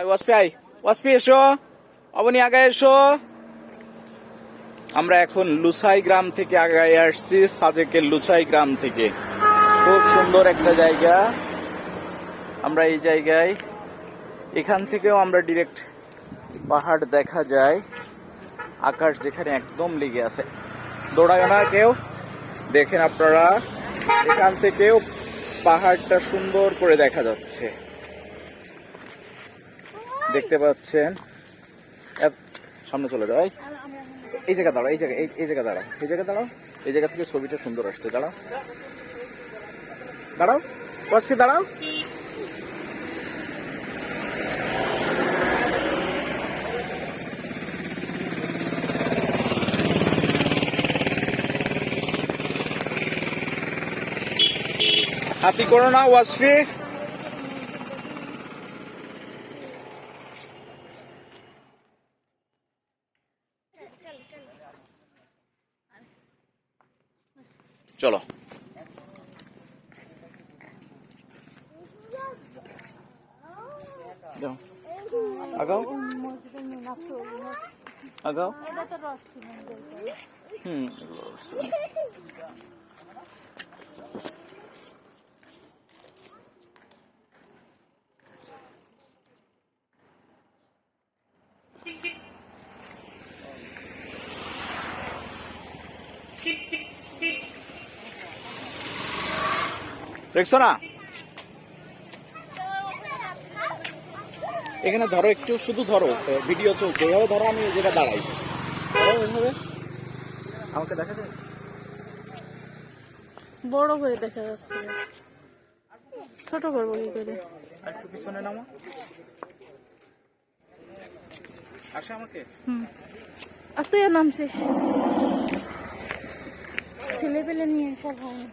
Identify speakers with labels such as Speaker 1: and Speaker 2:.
Speaker 1: ওয়াসপি এসো, অবনী আগায় এসো। আমরা এখন লুসাই গ্রাম থেকে আগায় আসছি, সাজেকের লুসাই গ্রাম থেকে। খুব সুন্দর একটা জায়গা। আমরা এই জায়গায়, এখান থেকেও আমরা ডিরেক্ট পাহাড় দেখা যায়, আকাশ যেখানে একদম লেগে আছে। দৌড়ায় না কেউ, দেখেন আপনারা এখান থেকেও পাহাড়টা সুন্দর করে দেখা যাচ্ছে, দেখতে পাচ্ছেন। সামনে চলে যায়, এই জায়গা দাঁড়াও, এই জায়গা, এই জায়গা দাঁড়াও, এই জায়গা দাঁড়াও, এই জায়গা থেকে ছবিটা সুন্দর আসছে। দাঁড়াও দাঁড়াও, ওয়াসফি দাঁড়াও। হাতি করো না ওয়াসফি। চলো আগাও আগাও। দেখছো না, এখানে ধরো একটু, শুধু ধরো, ভিডিও চলছে, এভাবে ধরো, আমি যেটা দাঁড়াই, এভাবে আমাকে দেখা যায়,
Speaker 2: বড় করে দেখা যাচ্ছে, ছোট করবো কি করে?
Speaker 1: একটু পিছনে নামো, আসে আমাকে।
Speaker 2: আর তুই নামছিস, ছেলে পেলে নিয়ে সব হয়।